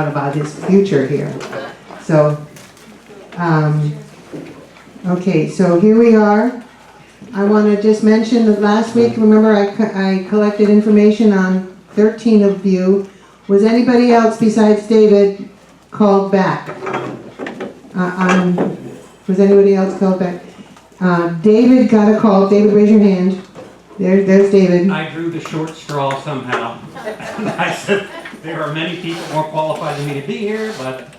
out about his future here. So, okay, so here we are. I want to just mention that last week, remember I collected information on 13 of you. Was anybody else besides David called back? Was anybody else called back? David got a call. David, raise your hand. There's David. I drew the short straw somehow. I said, there are many people more qualified than me to be here, but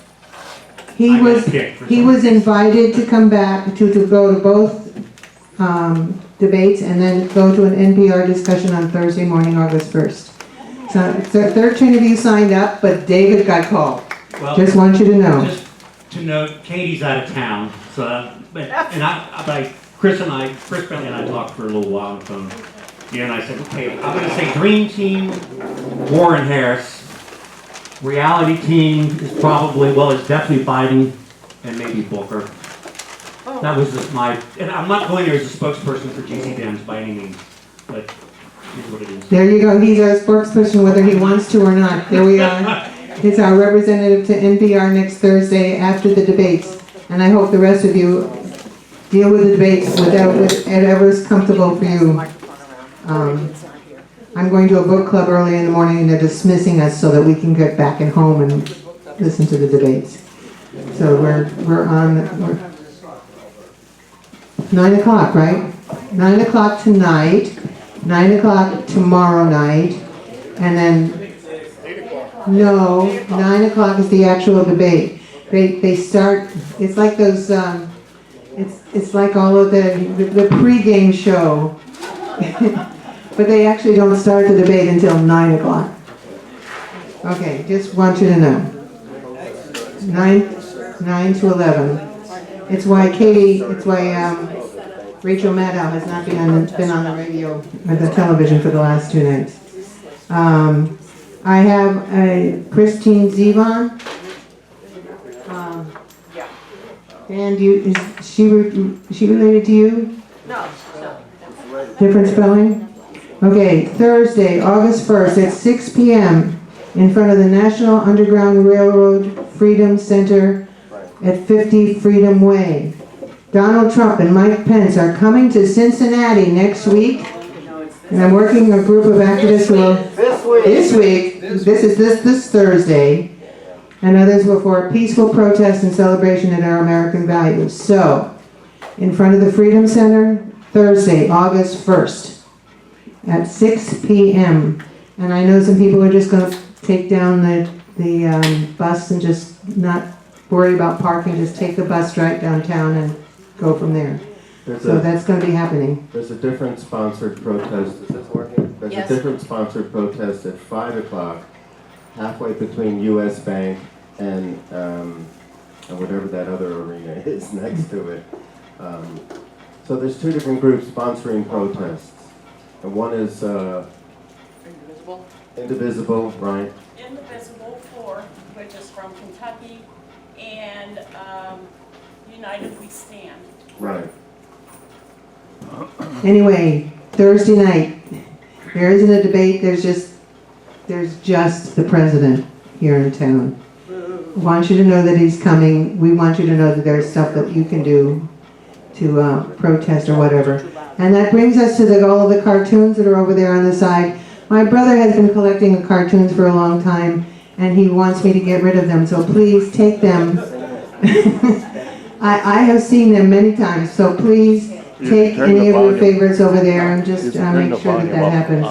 he was invited to come back to go to both debates and then go to an NPR discussion on Thursday morning, August 1st. So 13 of you signed up, but David got called. Well, just want you to know. Just to note, Katie's out of town, so Chris Bentley and I talked for a little while on the phone. Yeah, and I said, okay, I'm going to say Dream Team, Warren Harris. Reality Team is probably, well, it's definitely Biden and maybe Booker. That was just and I'm not going there as a spokesperson for GC Dems by any means, but here's what it is. There you go. He's our spokesperson whether he wants to or not. There we are. He's our representative to NPR next Thursday after the debates. And I hope the rest of you deal with the debates whatever is comfortable for you. I'm going to a book club early in the morning and they're dismissing us so that we can get back at home and listen to the debates. So we're on 9 o'clock, right? 9 o'clock tonight, 9 o'clock tomorrow night, and then, no, 9 o'clock is the actual debate. They start, it's like those, it's like all of the pregame show. But they actually don't start the debate until 9 o'clock. Okay, just want you to know. 9 to 11. It's why Rachel Maddow has not been on the radio or the television for the last 2 nights. I have Christine Zevon. And is she related to you? No. Different spelling? Okay, Thursday, August 1st at 6 p.m. in front of the National Underground Railroad Freedom Center at 50 Freedom Way. Donald Trump and Mike Pence are coming to Cincinnati next week. And I'm working a group of activists who will, this Thursday, and others will for a peaceful protest and celebration of our American values. So, in front of the Freedom Center, Thursday, August 1st at 6 p.m. And I know some people are just going to take down the bus and just not worry about parking, just take the bus right downtown and go from there. That's going to be happening. There's a different sponsored protest. Is this working? There's a different sponsored protest at 5 o'clock, halfway between U.S. Bank and whatever that other arena is next to it. So there's 2 different groups sponsoring protests. And one is Indivisible, right? Indivisible 4, which is from Kentucky, and United We Stand. Right. Anyway, Thursday night, there isn't a debate, there's just the president here in town. We want you to know that he's coming. We want you to know that there's stuff that you can do to protest or whatever. And that brings us to all of the cartoons that are over there on the side. My brother has been collecting cartoons for a long time, and he wants me to get rid of them, so please take them. I have seen them many times, so please take any of your favorites over there and just make sure that happens.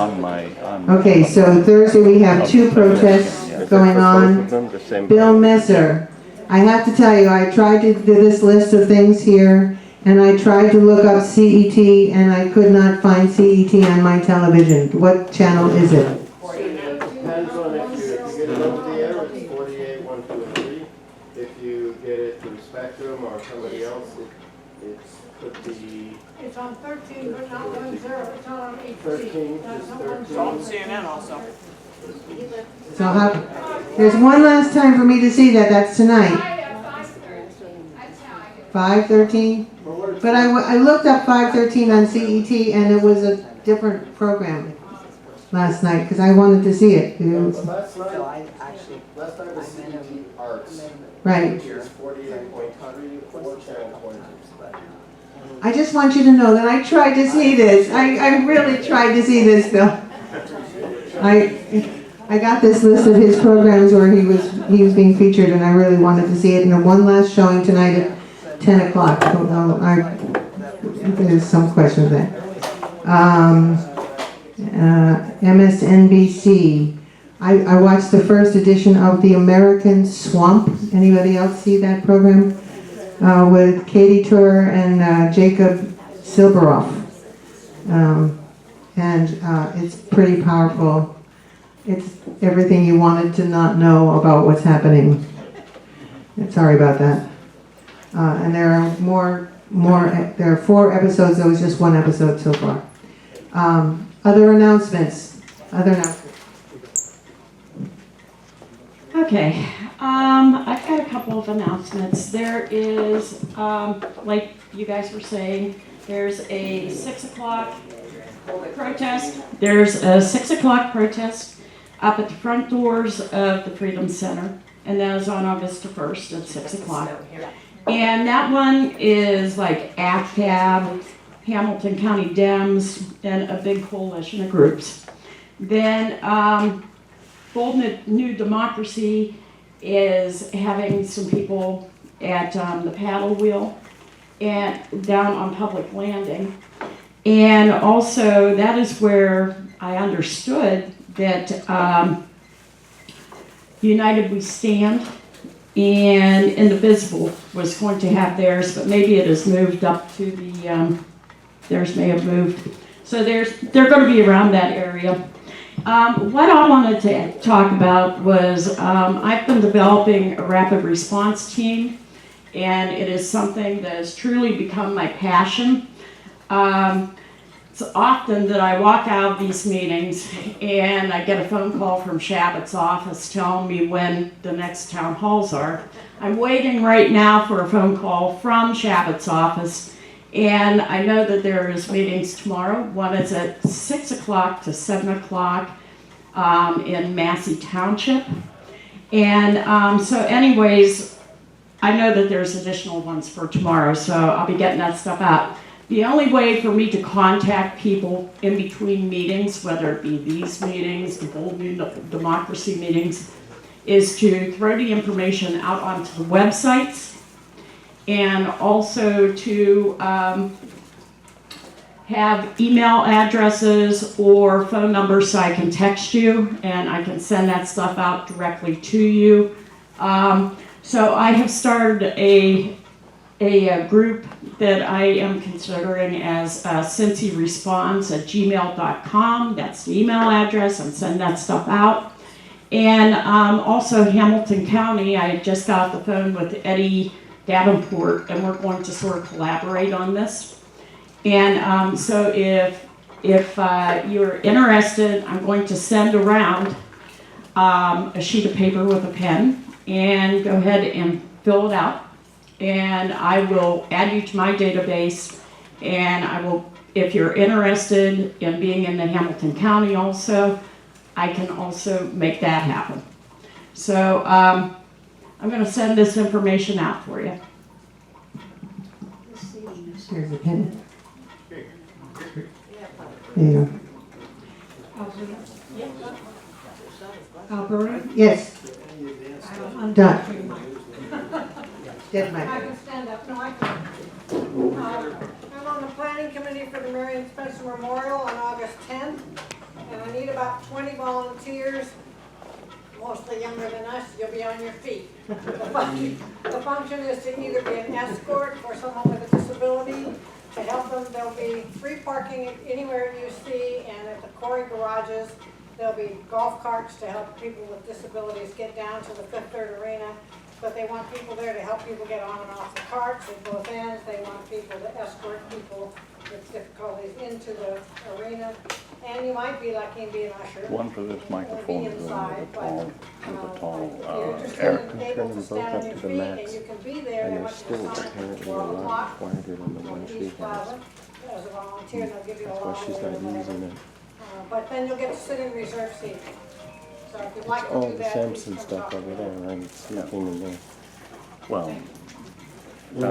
Okay, so Thursday we have 2 protests going on. Bill Messer. I have to tell you, I tried to do this list of things here, and I tried to look up CET, and I could not find CET on my television. What channel is it? Depends on if you get it over the air, it's 48, 1, 2, and 3. If you get it through Spectrum or somebody else, it could be... It's on 13, but not 10. It's on 18. 13 is 13. It's on CNN also. So there's one last time for me to see that. That's tonight. 5:13? But I looked up 5:13 on CET, and it was a different program. last night, because I wanted to see it. It was- Last night, So I actually, last night was CET Arts, Right. which is 48.3, 4 channel pointers. I just want you to know that I tried to see this. I really tried to see this, Bill. I got this list of his programs where he was being featured, and I really wanted to see it. And the one last showing tonight at 10 o'clock. There's some questions there. MSNBC. I watched the first edition of The American Swamp. Anybody else see that program? With Katie Tur and Jacob Silberoff. It's pretty powerful. It's everything you wanted to not know about what's happening. Sorry about that. And there are there are 4 episodes. There was just 1 episode so far. Other announcements. Okay, I've got a couple of announcements. There is, like you guys were saying, there's a 6 o'clock protest. There's a 6 o'clock protest up at the front doors of the Freedom Center, and that is on August 1st at 6 o'clock. And that one is like ACTAB, Hamilton County Dems, and a big coalition of groups. Then Bold New Democracy is having some people at the paddle wheel and down on Public Landing. And also that is where I understood that United We Stand and Indivisible was going to have theirs, but maybe it has moved up to the, theirs may have moved. So they're going to be around that area. What I wanted to talk about was I've been developing a rapid response team, and it is something that has truly become my passion. It's often that I walk out of these meetings and I get a phone call from Shabbat's office telling me when the next town halls are. I'm waiting right now for a phone call from Shabbat's office, and I know that there is meetings tomorrow. One is at 6 o'clock to 7 o'clock in Massey Township. And so anyways, I know that there's additional ones for tomorrow, so I'll be getting that stuff out. The only way for me to contact people in between meetings, whether it be these meetings, the Bold New Democracy meetings, is to throw the information out onto the websites, and also to have email addresses or phone numbers so I can text you and I can send that stuff out directly to you. So I have started a group that I am considering as cincyresponds@gmail.com. That's the email address, and send that stuff out. And also Hamilton County, I just got off the phone with Eddie Davenport, and we're going to sort of collaborate on this. And so if you're interested, I'm going to send around a sheet of paper with a pen, and go ahead and fill it out. And I will add you to my database, and I will, if you're interested in being in the Hamilton County also, I can also make that happen. So I'm going to send this information out for you. Here's a pen. There you go. Alberta? Yes. I'm Done. I can stand up, no, I can't. I'm on the planning committee for the Marion Spencer Memorial on August 10th, and I need about 20 volunteers, mostly younger than us. You'll be on your feet. The function is to either be an escort for someone with a disability, to help them. There'll be free parking anywhere you see, and at the quarry garages, there'll be golf carts to help people with disabilities get down to the Fifth Third Arena. But they want people there to help people get on and off the carts at both ends. They want people to escort people with difficulties into the arena. And you might be lucky and be an usher. One for this microphone, Be the inside, tall, if you're just Eric. able to stand on your to the feet max, and you can be there, and they there's want you still to sign up apparently at a 12 lot o'clock. quieter than the one On she East has. Plaza, as a volunteer, and they'll give you a That's why lot she's not using it. But then you'll get to sit in reserve seating. So if you'd like to All do the that. Sampson please come stuff talk to over me. there, right? It's nothing in there. Well, I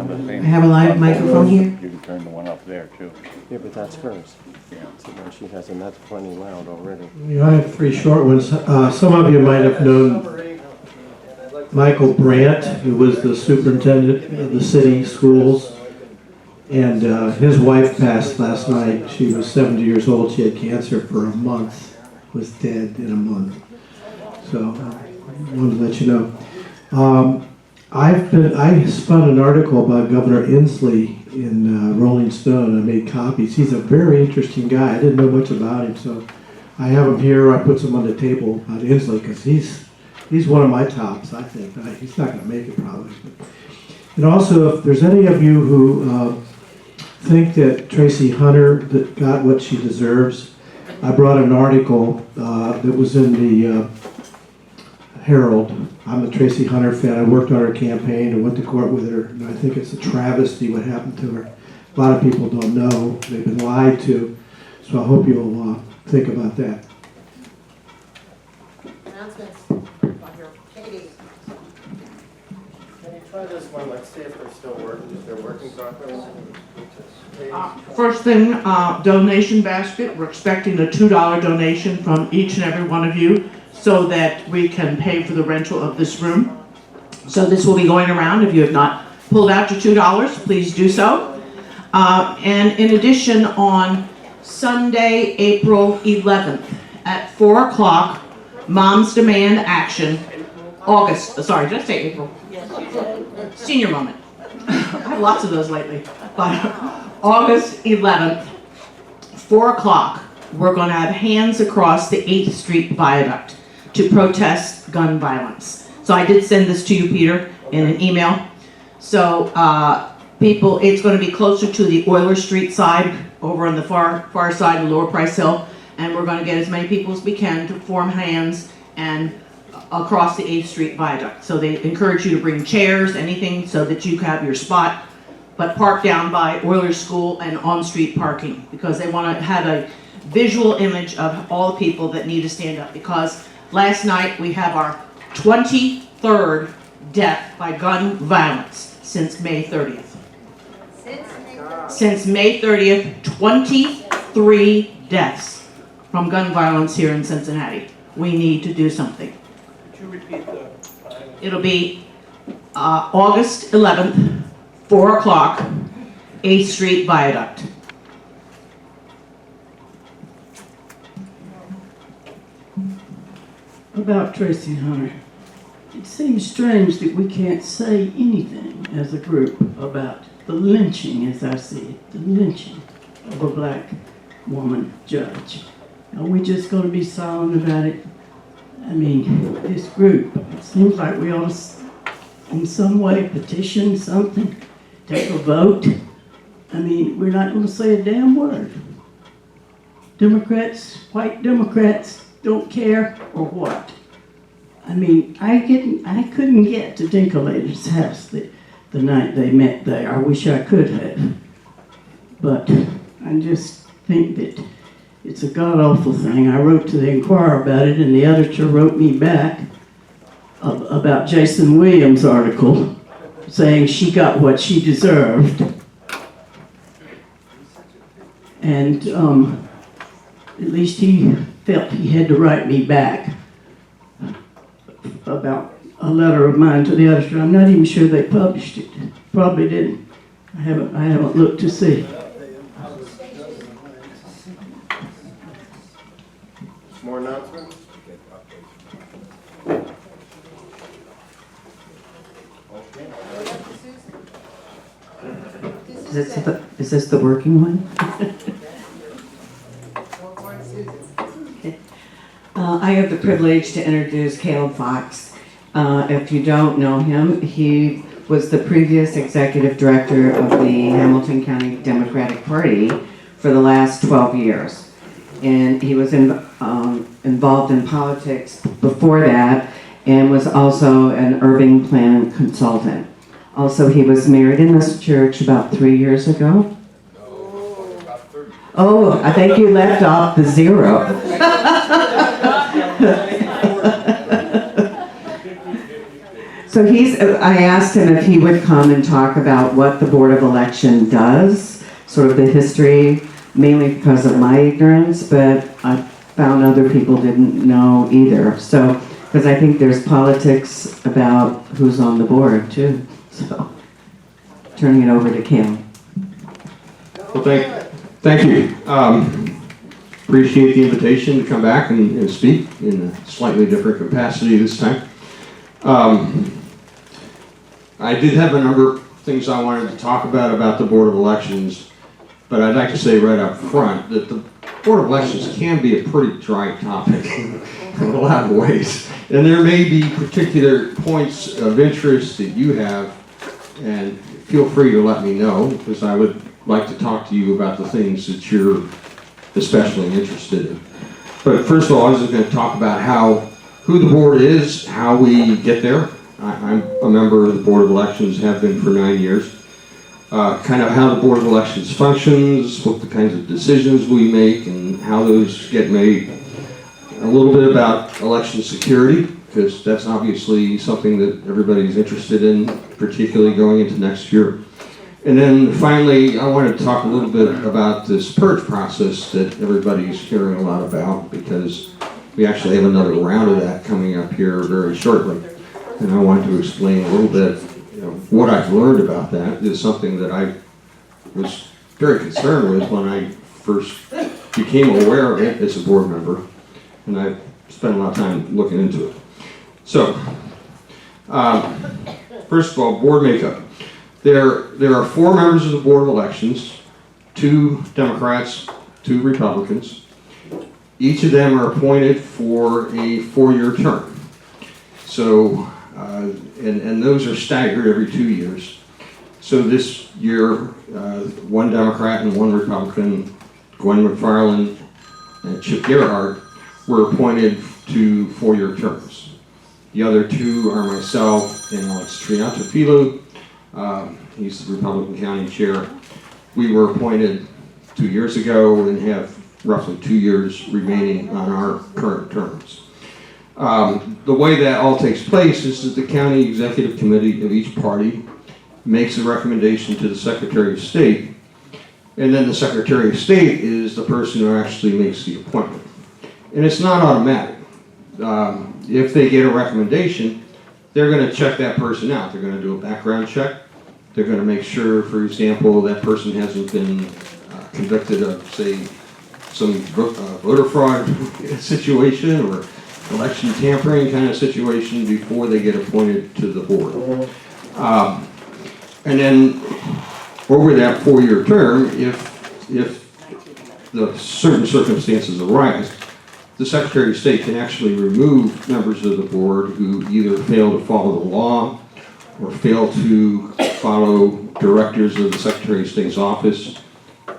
have a live microphone here. You can turn the one up there too. yeah, but that's hers. Yeah. So now she has, and that's plenty loud already. I have three short ones. Some of you might have known Michael Brandt, who was the superintendent of the city schools. And his wife passed last night. She was 70 years old. She had cancer for a month, was dead in a month. So I wanted to let you know. I spun an article about Governor Inslee in Rolling Stone. I made copies. He's a very interesting guy. I didn't know much about him, so I have him here. I put some on the table about Inslee because he's one of my tops, I think. He's not going to make it probably. And also, if there's any of you who think that Tracy Hunter got what she deserves, I brought an article that was in the Herald. I'm a Tracy Hunter fan. I worked on her campaign and went to court with her, and I think it's a travesty what happened to her. A lot of people don't know. They've been lied to. So I hope you'll think about that. Announcements. Take it easy. Can you try this one? Let's see if they're still working, if they're working properly. First thing, donation basket. We're expecting a $2 donation from each and every one of you so that we can pay for the rental of this room. So this will be going around. If you have not pulled out your $2, please do so. And in addition, on Sunday, April 11th at 4 o'clock, Moms Demand Action, did I say April? Yes. Senior moment. I have lots of those lately. But August 11th, 4 o'clock, we're going to have hands across the 8th Street Viaduct to protest gun violence. So I did send this to you, Peter, in an email. So people, it's going to be closer to the Euler Street side, over on the far side of Lower Price Hill, and we're going to get as many people as we can to form hands and across the 8th Street Viaduct. So they encourage you to bring chairs, anything, so that you have your spot, but park down by Euler School and on-street parking, because they want to have a visual image of all the people that need to stand up, because last night we have our 23rd death by gun violence since May 30th. Since May 30th, 23 deaths from gun violence here in Cincinnati. We need to do something. Could you repeat the time? It'll be August 11th, 4 o'clock, 8th Street Viaduct. About Tracy Hunter. It seems strange that we can't say anything as a group about the lynching, as I see it, the lynching of a black woman judge. Are we just going to be silent about it? I mean, this group, it seems like we ought to, in some way, petition something, take a vote. I mean, we're not going to say a damn word. Democrats, white Democrats, don't care, or what? I mean, I couldn't get to Dinklater's house the night they met there. I wish I could have. But I just think that it's a god-awful thing. I wrote to the Inquirer about it, and the editor wrote me back about Jason Williams' article, saying she got what she deserved. And at least he felt he had to write me back about a letter of mine to the editor. I'm not even sure they published it. Probably didn't. I haven't looked to see. More announcements? Is this the working one? I have the privilege to introduce Caleb Fox. If you don't know him, he was the previous executive director of the Hamilton County Democratic Party for the last 12 years. And he was involved in politics before that and was also an urban plan consultant. Also, he was married in this church about 3 years ago. Oh, I think you left off the 0. So I asked him if he would come and talk about what the Board of Election does, sort of the history, mainly because of my ignorance, but I found other people didn't know either. So, because I think there's politics about who's on the board too. So, turning it over to Cam. Well, thank you. Appreciate the invitation to come back and speak in a slightly different capacity this time. I did have a number of things I wanted to talk about the Board of Elections, but I'd like to say right up front that the Board of Elections can be a pretty dry topic in a lot of ways. And there may be particular points of interest that you have, and feel free to let me know, because I would like to talk to you about the things that you're especially interested in. But first of all, I was going to talk about who the board is, how we get there. I'm a member of the Board of Elections, have been for 9 years. Kind of how the Board of Elections functions, what the kinds of decisions we make, and how those get made. A little bit about election security, because that's obviously something that everybody's interested in, particularly going into next year. And then finally, I wanted to talk a little bit about this purge process that everybody's hearing a lot about, because we actually have another round of that coming up here very shortly. And I wanted to explain a little bit, what I've learned about that is something that I was very concerned with when I first became aware of it as a board member, and I spent a lot of time looking into it. So, first of all, board makeup. There are 4 members of the Board of Elections, 2 Democrats, 2 Republicans. Each of them are appointed for a 4-year term. So, and those are staggered every 2 years. So this year, 1 Democrat and 1 Republican, Gwen McFarland and Chip Gerhardt, were appointed to 4-year terms. The other 2 are myself and Alex Triantafilo. He's the Republican County Chair. We were appointed 2 years ago and have roughly 2 years remaining on our current terms. The way that all takes place is that the County Executive Committee of each party makes a recommendation to the Secretary of State, and then the Secretary of State is the person who actually makes the appointment. And it's not automatic. If they get a recommendation, they're going to check that person out. They're going to do a background check. They're going to make sure, for example, that person hasn't been convicted of, say, some voter fraud situation or election tampering kind of situation before they get appointed to the board. And then over that 4-year term, if the certain circumstances arise, the Secretary of State can actually remove members of the board who either fail to follow the law or fail to follow directives of the Secretary of State's office.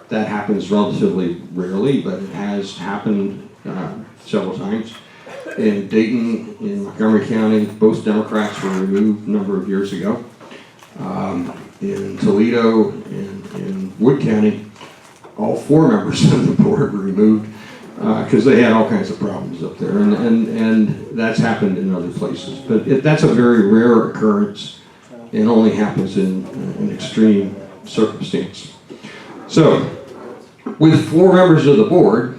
That happens relatively rarely, but it has happened several times. In Dayton, in Montgomery County, both Democrats were removed a number of years ago. In Toledo and in Wood County, all 4 members of the board were removed because they had all kinds of problems up there, and that's happened in other places. But that's a very rare occurrence and only happens in an extreme circumstance. So, with 4 members of the board,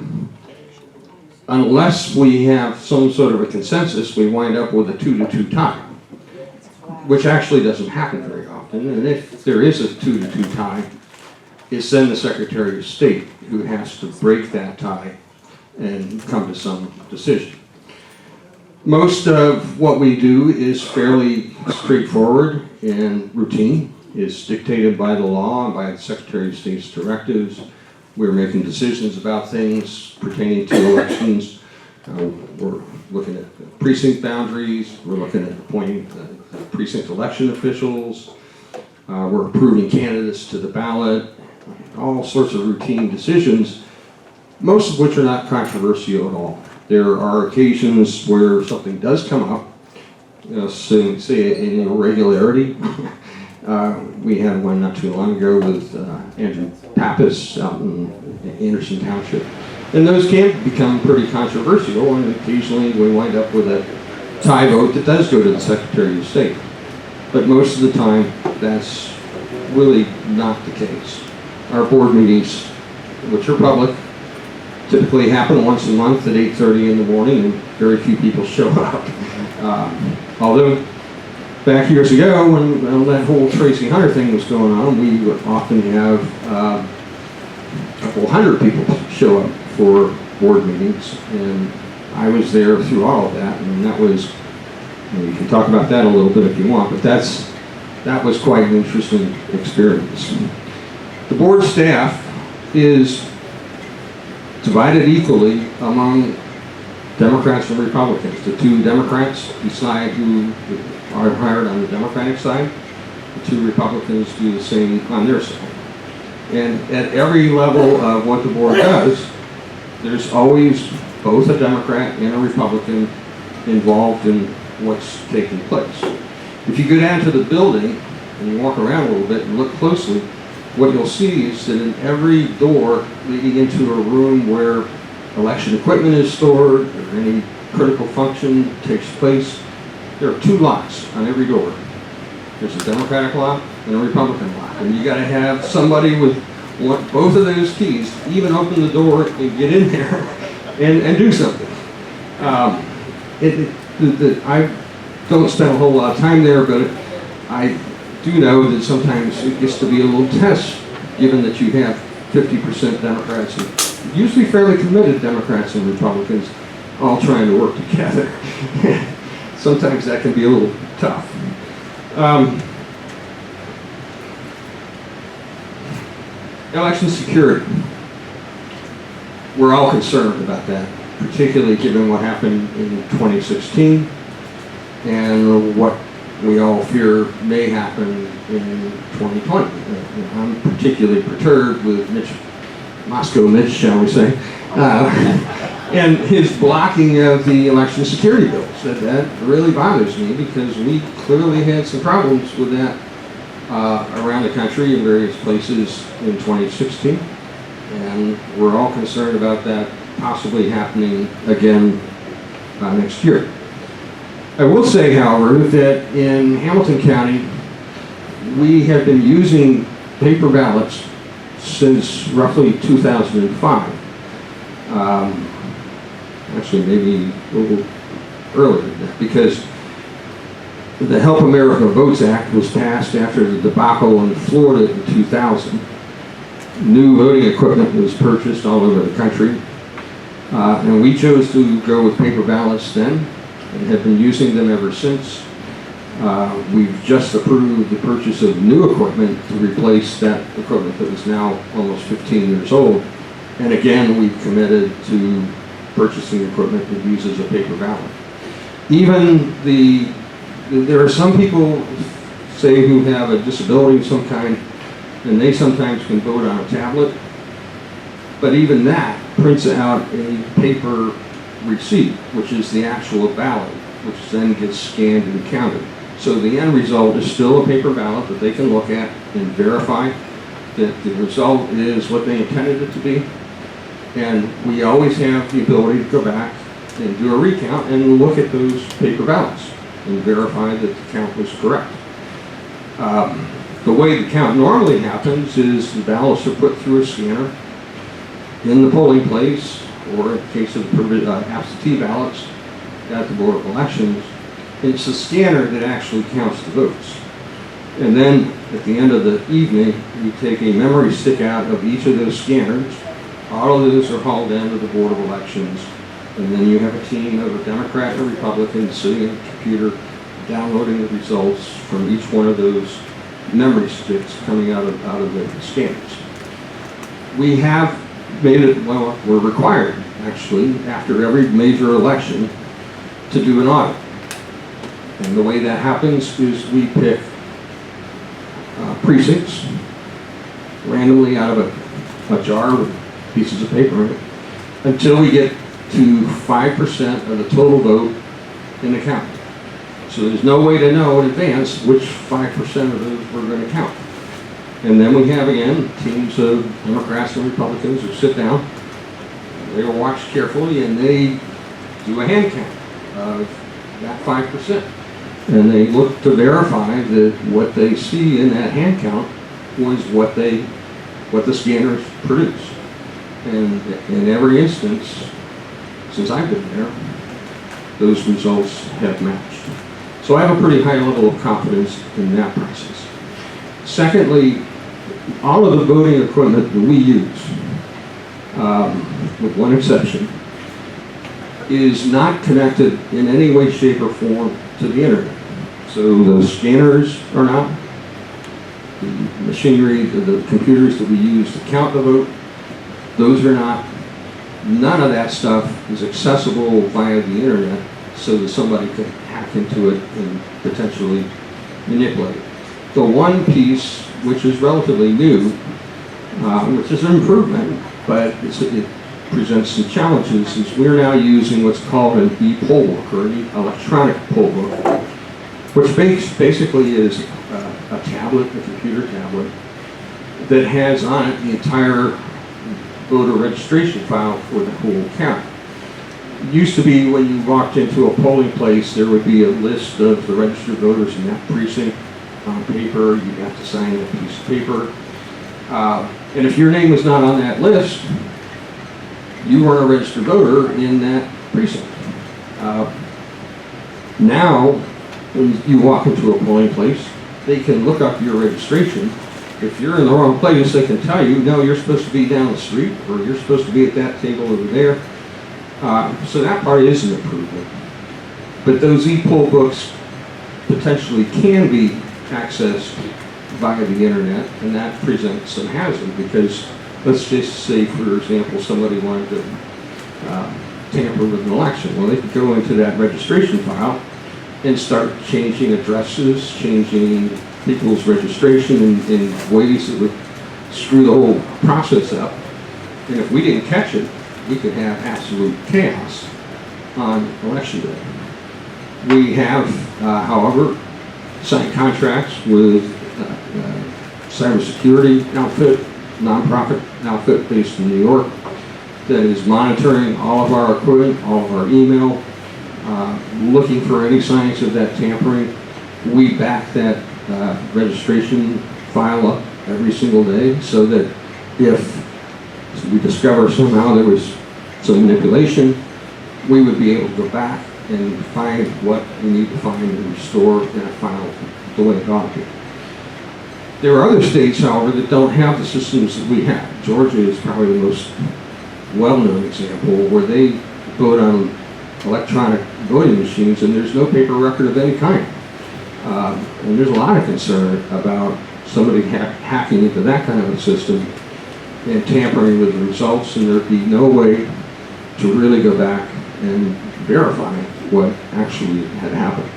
unless we have some sort of a consensus, we wind up with a 2-2 tie, which actually doesn't happen very often. And if there is a 2-2 tie, it's then the Secretary of State who has to break that tie and come to some decision. Most of what we do is fairly straightforward and routine. It's dictated by the law and by the Secretary of State's directives. We're making decisions about things pertaining to elections. We're looking at precinct boundaries. We're looking at appointing precinct election officials. We're approving candidates to the ballot. All sorts of routine decisions, most of which are not controversial at all. There are occasions where something does come up, say an irregularity, We had one not too long ago with Andrew Pappas out in Anderson Township. And those can become pretty controversial, and occasionally we wind up with a tie vote that does go to the Secretary of State. But most of the time, that's really not the case. Our board meetings, which are public, typically happen once a month at 8:30 in the morning, and very few people show up. Although, back years ago, when that whole Tracy Hunter thing was going on, we would often have a couple hundred people show up for board meetings, and I was there through all of that, and that was, you can talk about that a little bit if you want, but that was quite an interesting experience. The board staff is divided equally among Democrats and Republicans. The two Democrats decide who are hired on the Democratic side. The two Republicans do the same on their side. And at every level of what the board does, there's always both a Democrat and a Republican involved in what's taking place. If you go down to the building and you walk around a little bit and look closely, what you'll see is that in every door leading into a room where election equipment is stored or any critical function takes place, there are two locks on every door. There's a Democratic lock and a Republican lock. And you gotta have somebody with both of those keys to even open the door and get in there and do something. I don't spend a whole lot of time there, but I do know that sometimes it gets to be a little test, given that you have 50% Democrats and usually fairly committed Democrats and Republicans all trying to work together. Sometimes that can be a little tough. Election security. We're all concerned about that, particularly given what happened in 2016 and what we all fear may happen in 2020. I'm particularly perturbed with Moscow Mitch, shall we say, and his blocking of the election security bills. That really bothers me because we clearly had some problems with that around the country in various places in 2016, and we're all concerned about that possibly happening again next year. I will say, however, that in Hamilton County, we have been using paper ballots since roughly 2005. Actually, maybe a little earlier than that, because the Help America Votes Act was passed after the debacle in Florida in 2000. New voting equipment was purchased all over the country, and we chose to go with paper ballots then, and have been using them ever since. We've just approved the purchase of new equipment to replace that equipment that is now almost 15 years old. And again, we've committed to purchasing equipment that uses a paper ballot. Even there are some people, say, who have a disability of some kind, and they sometimes can vote on a tablet, but even that prints out a paper receipt, which is the actual ballot, which then gets scanned and counted. So the end result is still a paper ballot that they can look at and verify that the result is what they intended it to be. And we always have the ability to go back and do a recount and look at those paper ballots and verify that the count was correct. The way the count normally happens is the ballots are put through a scanner in the polling place, or in the case of absentee ballots at the Board of Elections, it's the scanner that actually counts the votes. And then at the end of the evening, we take a memory stick out of each of those scanners. All of those are hauled down to the Board of Elections, and then you have a team of a Democrat and a Republican sitting at the computer downloading the results from each one of those memory sticks coming out of the scanners. We have made it, well, we're required, actually, after every major election, to do an audit. And the way that happens is we pick precincts randomly out of a jar with pieces of paper in it until we get to 5% of the total vote in the county. So there's no way to know in advance which 5% of those we're going to count. And then we have, again, teams of Democrats and Republicans who sit down, they are watched carefully, and they do a hand count of that 5%. And they look to verify that what they see in that hand count was what the scanners produce. And in every instance, since I've been there, those results have matched. So I have a pretty high level of confidence in that process. Secondly, all of the voting equipment that we use, with one exception, is not connected in any way, shape, or form to the internet. So the scanners are not, the machinery, the computers that we use to count the vote, those are not. None of that stuff is accessible via the internet so that somebody can hack into it and potentially manipulate it. The one piece, which is relatively new, which is an improvement, but it presents some challenges, is we're now using what's called an e-poll book, or an electronic poll book, which basically is a tablet, a computer tablet, that has on it the entire voter registration file for the whole count. It used to be when you walked into a polling place, there would be a list of the registered voters in that precinct on paper. You'd have to sign a piece of paper. And if your name was not on that list, you weren't a registered voter in that precinct. Now, when you walk into a polling place, they can look up your registration. If you're in the wrong place, they can tell you, no, you're supposed to be down the street, or you're supposed to be at that table over there. So that part is an improvement. But those e-poll books potentially can be accessed via the internet, and that presents some hazard, because let's just say, for example, somebody wanted to tamper with an election. Well, they could go into that registration file and start changing addresses, changing people's registration in ways that would screw the whole process up. And if we didn't catch it, we could have absolute chaos on election day. We have, however, signed contracts with cybersecurity outfit, nonprofit outfit based in New York, that is monitoring all of our equipment, all of our email, looking for any signs of that tampering. We back that registration file up every single day, so that if we discover somehow there was some manipulation, we would be able to go back and find what we need to find and restore that file the way it ought to be. There are other states, however, that don't have the systems that we have. Georgia is probably the most well-known example, where they vote on electronic voting machines and there's no paper record of any kind. And there's a lot of concern about somebody hacking into that kind of a system and tampering with the results, and there'd be no way to really go back and verify what actually had happened.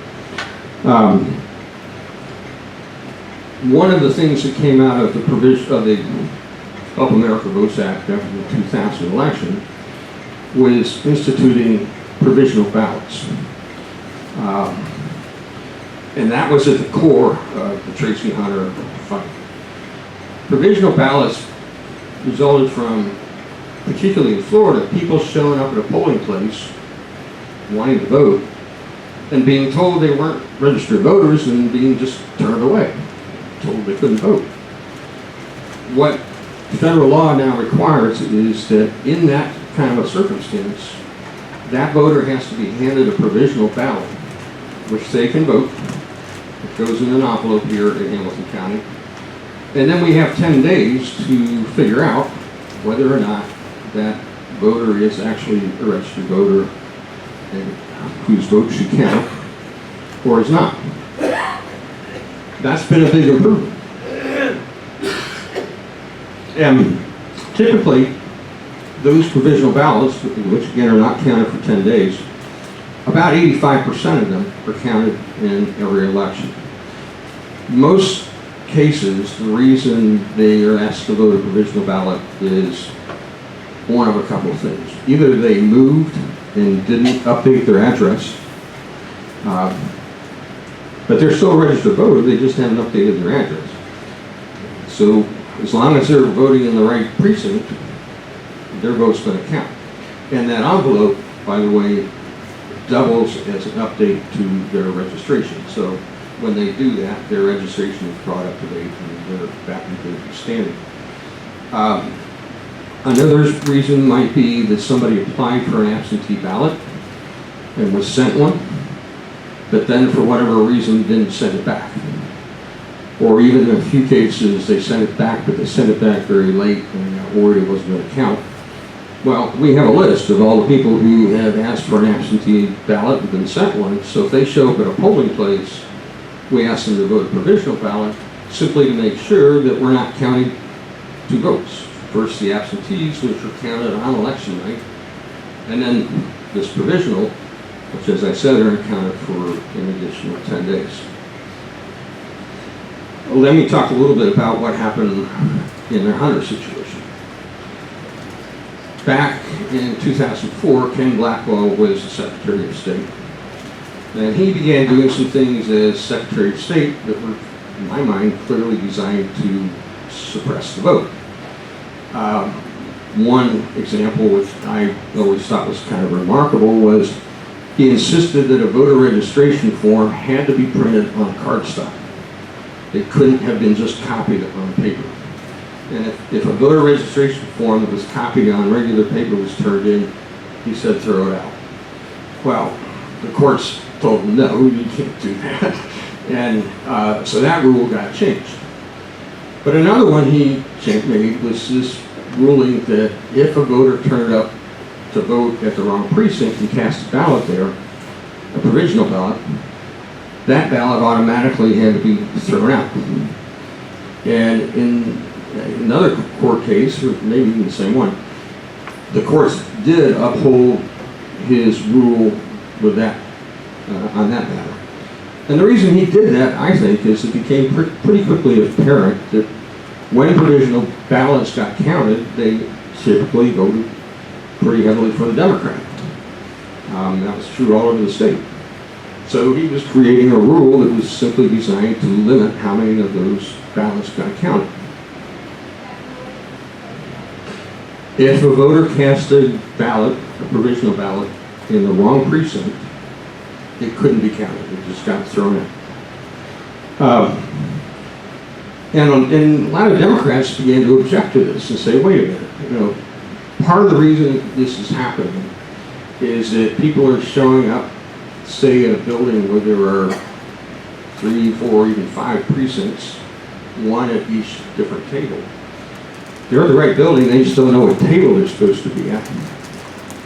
One of the things that came out of the provision of the Help America Votes Act after the 2000 election was instituting provisional ballots. And that was at the core of the Tracy Hunter fight. Provisional ballots resulted from, particularly in Florida, people showing up at a polling place wanting to vote and being told they weren't registered voters and being just turned away, told they couldn't vote. What federal law now requires is that in that kind of a circumstance, that voter has to be handed a provisional ballot, which they can vote. It goes in an envelope here in Hamilton County. And then we have 10 days to figure out whether or not that voter is actually a registered voter and whose vote should count, or is not. That's been a big improvement. And typically, those provisional ballots, which again are not counted for 10 days, about 85% of them are counted in every election. Most cases, the reason they are asked to vote a provisional ballot is one of a couple of things. Either they moved and didn't update their address, But they're still a registered voter, they just haven't updated their address. So as long as they're voting in the right precinct, their vote's going to count. And that envelope, by the way, doubles as an update to their registration. So when they do that, their registration is brought up to date and they're back in good standing. Another reason might be that somebody applied for an absentee ballot and was sent one, but then for whatever reason didn't send it back. Or even in a few cases, they sent it back, but they sent it back very late and got worried it wasn't going to count. Well, we have a list of all the people who have asked for an absentee ballot and been sent one. So if they show up at a polling place, we ask them to vote a provisional ballot simply to make sure that we're not counting two votes. First, the absentees, which are counted on election night, and then this provisional, which, as I said, are accounted for an additional 10 days. Well, let me talk a little bit about what happened in their Hunter situation. Back in 2004, Ken Blackwell was the Secretary of State. And he began doing some things as Secretary of State that were, in my mind, clearly designed to suppress the vote. One example, which I always thought was kind of remarkable, was he insisted that a voter registration form had to be printed on cardstock. It couldn't have been just copied on paper. And if a voter registration form that was copied on regular paper was turned in, he said throw it out. Well, the courts told him no, you can't do that. And so that rule got changed. But another one he made was this ruling that if a voter turned up to vote at the wrong precinct and cast a ballot there, a provisional ballot, that ballot automatically had to be thrown out. And in another court case, or maybe even the same one, the courts did uphold his rule with that, on that matter. And the reason he did that, I think, is it became pretty quickly apparent that when provisional ballots got counted, they typically voted pretty heavily for the Democrat. That was true all over the state. So he was creating a rule that was simply designed to limit how many of those ballots got counted. If a voter cast a ballot, a provisional ballot, in the wrong precinct, it couldn't be counted. It just got thrown in. And a lot of Democrats began to object to this and say, wait a minute, part of the reason this is happening is that people are showing up, say, in a building where there are 3, 4, even 5 precincts, one at each different table. They're at the right building, they just don't know what table they're supposed to be at.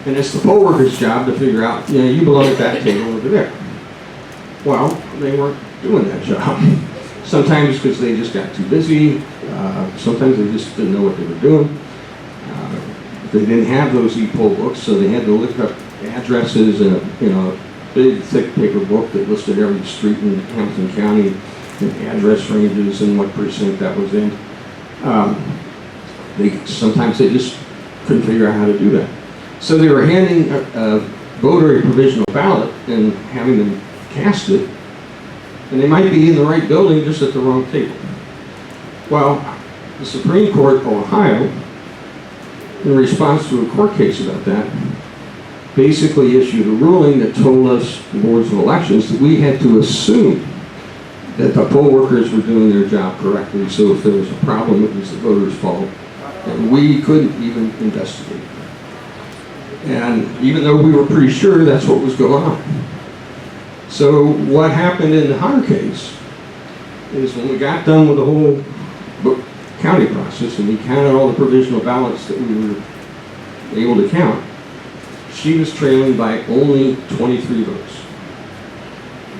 And it's the poll worker's job to figure out, you belong at that table over there. Well, they weren't doing that job. Sometimes because they just got too busy, sometimes they just didn't know what they were doing. They didn't have those e-poll books, so they had to look up addresses in a big, thick paper book that listed every street in Hamilton County and address ranges and what precinct that was in. Sometimes they just couldn't figure out how to do that. So they were handing a voter a provisional ballot and having them cast it, and they might be in the right building just at the wrong table. Well, the Supreme Court of Ohio, in response to a court case about that, basically issued a ruling that told us, the boards of elections, that we had to assume that the poll workers were doing their job correctly, so if there was a problem, it was the voters' fault, and we couldn't even investigate. And even though we were pretty sure that's what was going on. So what happened in the Hunter case is when we got done with the whole county process and we counted all the provisional ballots that we were able to count, she was trailing by only 23 votes.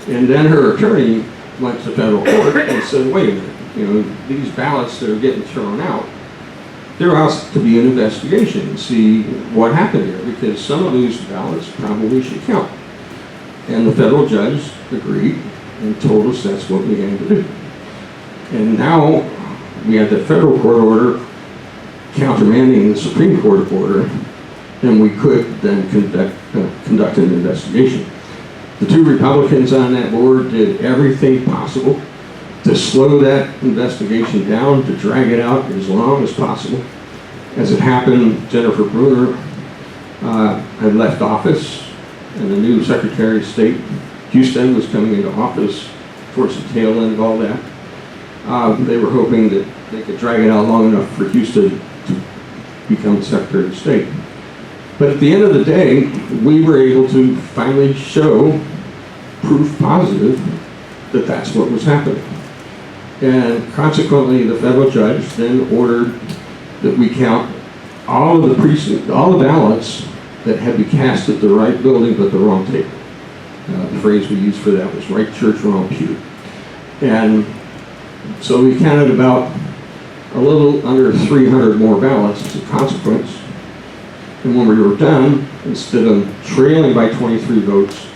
And then her attorney went to federal court and said, wait a minute, these ballots that are getting thrown out, there has to be an investigation and see what happened here, because some of these ballots probably should count. And the federal judge agreed and told us that's what we had to do. And now we have the federal court order countermanding the Supreme Court order, and we could then conduct an investigation. The two Republicans on that board did everything possible to slow that investigation down, to drag it out as long as possible. As it happened, Jennifer Bruner had left office, and the new Secretary of State, Houston, was coming into office towards the tail end of all that. They were hoping that they could drag it out long enough for Houston to become Secretary of State. But at the end of the day, we were able to finally show proof positive that that's what was happening. And consequently, the federal judge then ordered that we count all of the precincts, all the ballots that had been cast at the right building but the wrong table. The phrase we used for that was right church, wrong pew. And so we counted about a little under 300 more ballots as a consequence. And when we were done, instead of trailing by 23 votes,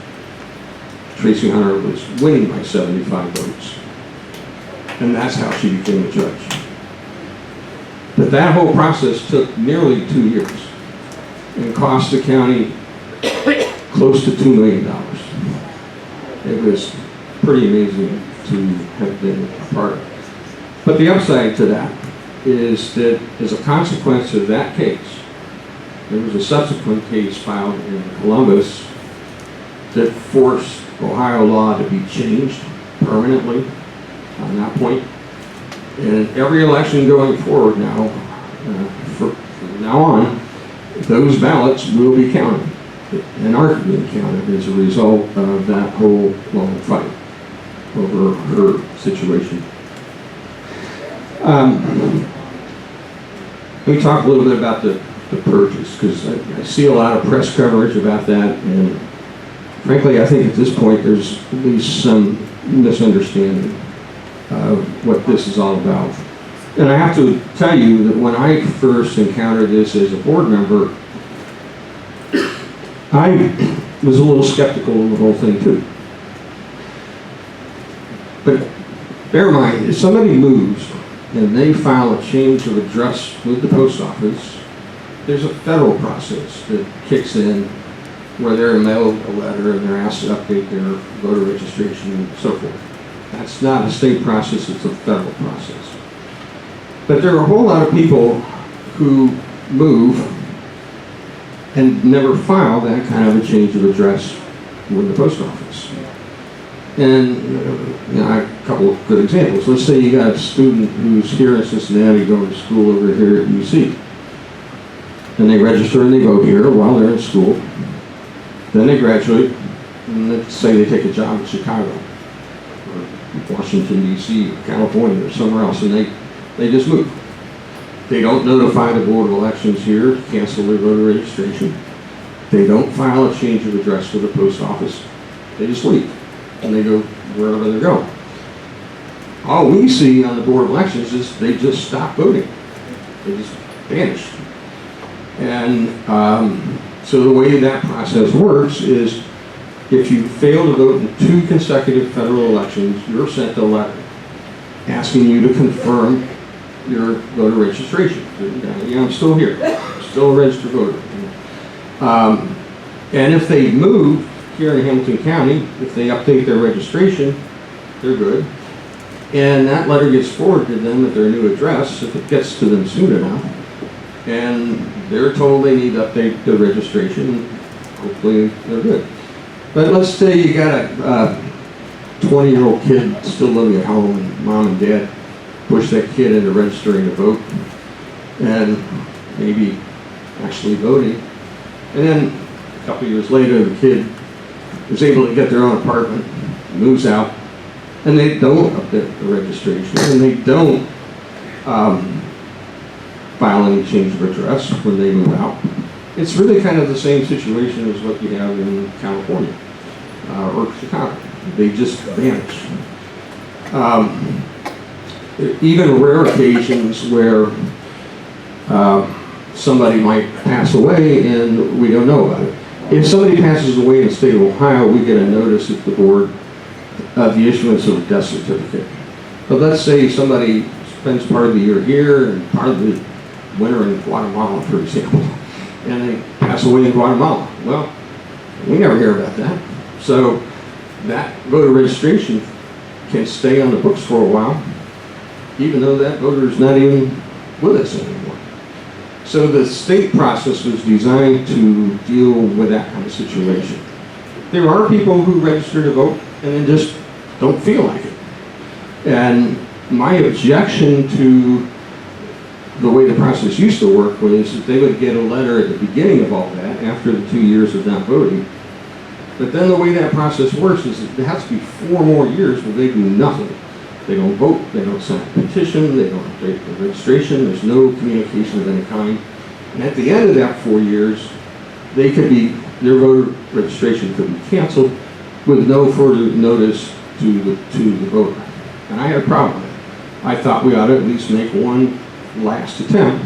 Tracy Hunter was winning by 75 votes. And that's how she became the judge. But that whole process took nearly 2 years and cost the county close to $2 million. It was pretty amazing to have been a part of. But the upside to that is that as a consequence of that case, there was a subsequent case filed in Columbus that forced Ohio law to be changed permanently on that point. And every election going forward now, from now on, those ballots will be counted and are being counted as a result of that whole long fight over her situation. Let me talk a little bit about the purges, because I see a lot of press coverage about that, and frankly, I think at this point there's at least some misunderstanding of what this is all about. And I have to tell you that when I first encountered this as a board member, I was a little skeptical of the whole thing too. But bear in mind, if somebody moves and they file a change of address with the post office, there's a federal process that kicks in where they're mailed a letter and they're asked to update their voter registration and so forth. That's not a state process, it's a federal process. But there are a whole lot of people who move and never file that kind of a change of address with the post office. And a couple of good examples. Let's say you got a student who's here in Cincinnati going to school over here at UC. And they register and they vote here while they're in school. Then they graduate, and let's say they take a job in Chicago, or Washington, D.C., or California, or somewhere else, and they just move. They don't notify the Board of Elections here to cancel their voter registration. They don't file a change of address with the post office. They just leave, and they go wherever they're going. All we see on the Board of Elections is they just stop voting. They just vanish. And so the way that process works is if you fail to vote in 2 consecutive federal elections, you're sent a letter asking you to confirm your voter registration. I'm still here, still a registered voter. And if they move here in Hamilton County, if they update their registration, they're good. And that letter gets forwarded to them at their new address if it gets to them soon enough. And they're told they need to update their registration. Hopefully they're good. But let's say you got a 20-year-old kid still living at home, and mom and dad push that kid into registering to vote and maybe actually voting. And then a couple years later, the kid is able to get their own apartment, moves out, and they don't update the registration, and they don't file any change of address when they move out. It's really kind of the same situation as what you have in California or Chicago. They just vanish. Even rare occasions where somebody might pass away and we don't know about it. If somebody passes away in the state of Ohio, we get a notice at the board of the issuance of a death certificate. But let's say somebody spends part of the year here and part of the winter in Guatemala, for example, and they pass away in Guatemala. Well, we never hear about that. So that voter registration can stay on the books for a while, even though that voter is not even with us anymore. So the state process was designed to deal with that kind of situation. There are people who register to vote and then just don't feel like it. And my objection to the way the process used to work was that they would get a letter at the beginning of all that, after the 2 years of not voting. But then the way that process works is that it has to be 4 more years where they do nothing. They don't vote, they don't sign a petition, they don't update the registration, there's no communication of any kind. And at the end of that 4 years, their voter registration could be canceled with no further notice to the voter. And I had a problem with it. I thought we ought to at least make one last attempt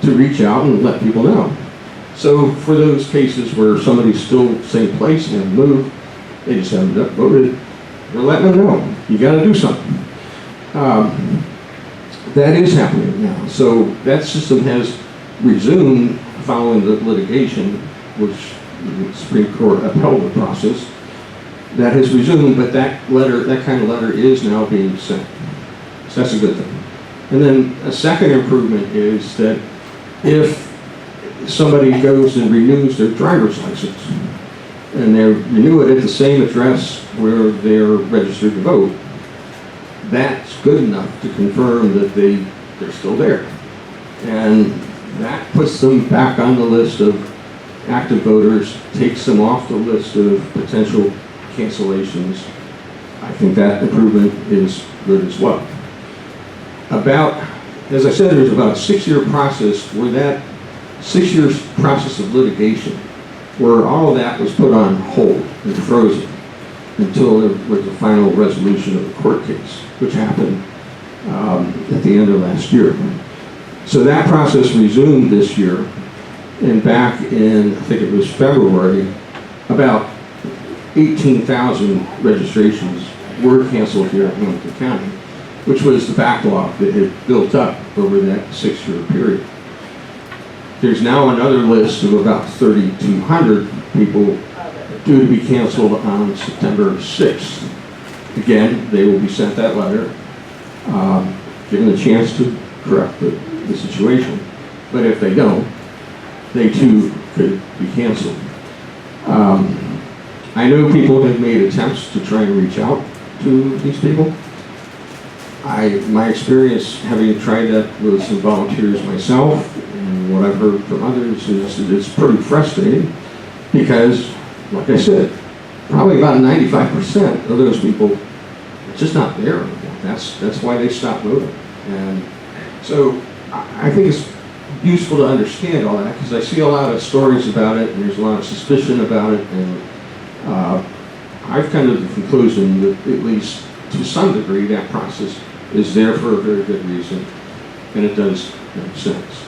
to reach out and let people know. So for those cases where somebody's still same place and moved, they just haven't voted, we're letting them know, you gotta do something. That is happening now. So that system has resumed following the litigation, which the Supreme Court upheld the process. That has resumed, but that kind of letter is now being sent. So that's a good thing. And then a second improvement is that if somebody goes and renews their driver's license, and they renew it at the same address where they're registered to vote, that's good enough to confirm that they're still there. And that puts them back on the list of active voters, takes them off the list of potential cancellations. I think that improvement is good as well. As I said, there's about a 6-year process where that 6 years process of litigation, where all of that was put on hold and frozen until there was a final resolution of the court case, which happened at the end of last year. So that process resumed this year, and back in, I think it was February, about 18,000 registrations were canceled here in Hamilton County, which was the backlog that had built up over that 6-year period. There's now another list of about 3,200 people due to be canceled on September 6th. Again, they will be sent that letter, given a chance to correct the situation. But if they don't, they too could be canceled. I know people have made attempts to try and reach out to these people. My experience, having tried that with some volunteers myself, and what I've heard from others, is that it's pretty frustrating because, like I said, probably about 95% of those people are just not there anymore. That's why they stopped voting. And so I think it's useful to understand all that, because I see a lot of stories about it, and there's a lot of suspicion about it, and I've come to the conclusion that, at least to some degree, that process is there for a very good reason, and it does make sense.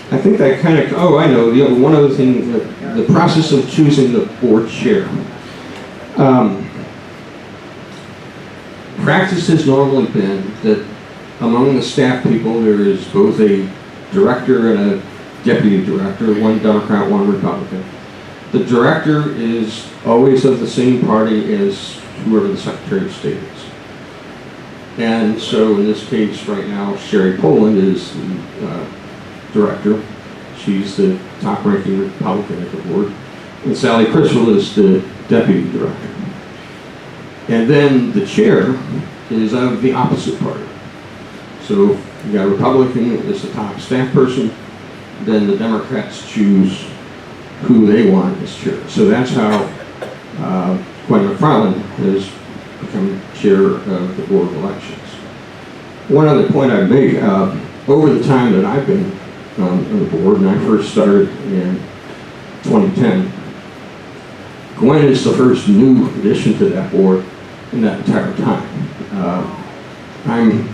I think that kind of, I know, one other thing, the process of choosing the board chair. Practice has normally been that among the staff people there is both a director and a deputy director, one Democrat, one Republican. The director is always of the same party as whoever the Secretary of State is. And so in this case right now, Sherry Poland is the director. She's the top-ranking Republican at the board. And Sally Criswell is the deputy director. And then the chair is of the opposite party. So you got a Republican as the top staff person, then the Democrats choose who they want as chair. So that's how Gwen McFarland has become chair of the Board of Elections. One other point I'd make, over the time that I've been on the board, and I first started in 2010, Gwen is the first new addition to that board in that entire time. I'm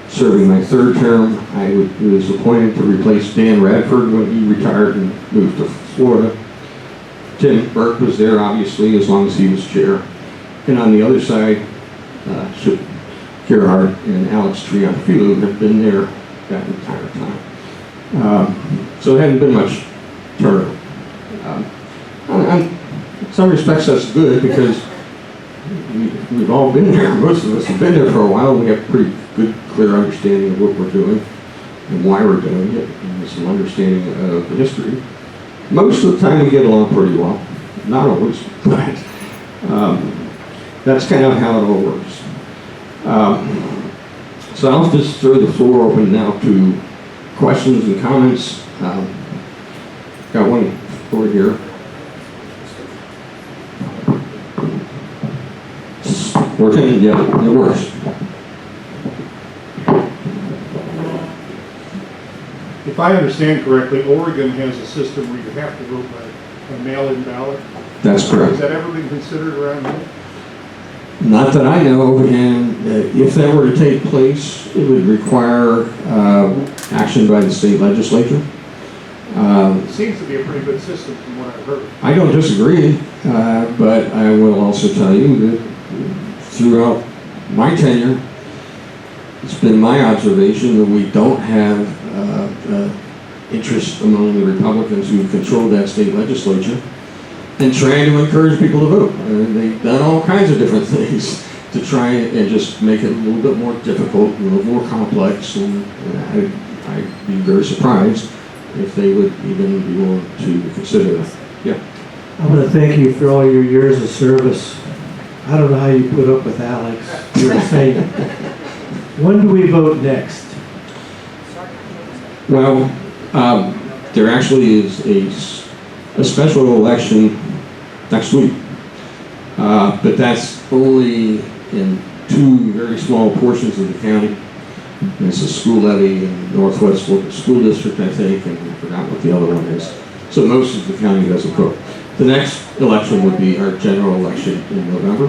serving my third term. I was appointed to replace Dan Radford when he retired and moved to Florida. Tim Burke was there, obviously, as long as he was chair. And on the other side, Chip Gerhardt and Alex Trianfilu have been there that entire time. So it hadn't been much turnout. In some respects that's good because we've all been there. Most of us have been there for a while. We have a pretty good, clear understanding of what we're doing and why we're doing it, and some understanding of the history. Most of the time we get along pretty well. Not always, but that's kind of how it all works. So I'll just throw the floor open now to questions and comments. Got one over here. Working? Yeah, it works. If I understand correctly, Oregon has a system where you have to vote by a mail-in ballot. That's correct. Has that ever been considered around here? Not that I know of, and if that were to take place, it would require action by the state legislature. It seems to be a pretty good system from what I've heard. I don't disagree, but I will also tell you that throughout my tenure, it's been my observation that we don't have interest among the Republicans who control that state legislature and trying to encourage people to vote. They've done all kinds of different things to try and just make it a little bit more difficult, a little more complex, and I'd be very surprised if they would even be willing to consider that. Yeah. I want to thank you for all your years of service. I don't know how you put up with Alex. You're the same. When do we vote next? Well, there actually is a special election next week, but that's only in two very small portions of the county. It's a school levy in Northwest Local School District, I think, and I forgot what the other one is. So most of the county doesn't vote. The next election would be our general election in November.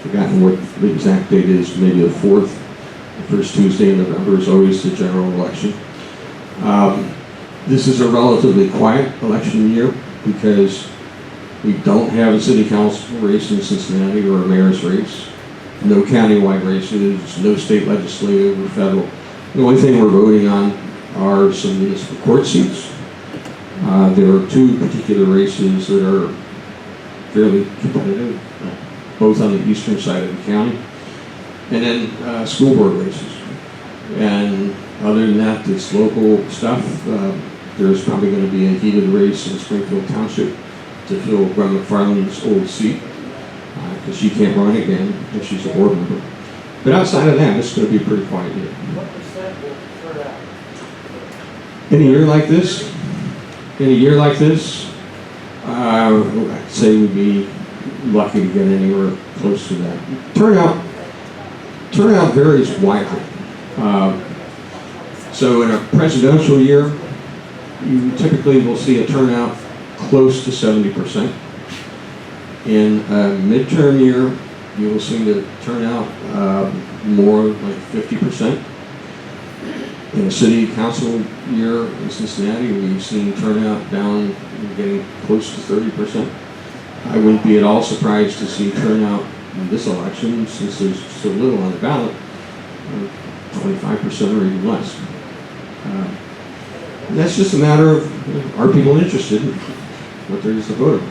Forgotten what the exact date is, maybe the 4th. The first Tuesday in November is always the general election. This is a relatively quiet election year because we don't have a city council race in Cincinnati or a mayor's race. No countywide races, no state legislative or federal. The only thing we're voting on are some municipal court seats. There are two particular races that are fairly competitive, both on the eastern side of the county, and then school board races. And other than that, it's local stuff. There's probably going to be a heated race in Springfield Township to fill Gwen McFarland's old seat, because she can't run again if she's a board member. But outside of that, it's going to be a pretty quiet year. What percent will turn out? In a year like this, I'd say we'd be lucky to get anywhere close to that. Turnout varies widely. So in a presidential year, you typically will see a turnout close to 70%. In a midterm year, you will see the turnout more like 50%. In a city council year in Cincinnati, we've seen turnout down getting close to 30%. I wouldn't be at all surprised to see turnout in this election, since there's so little on the ballot, 25% or even less. And that's just a matter of, are people interested in what there is to vote on?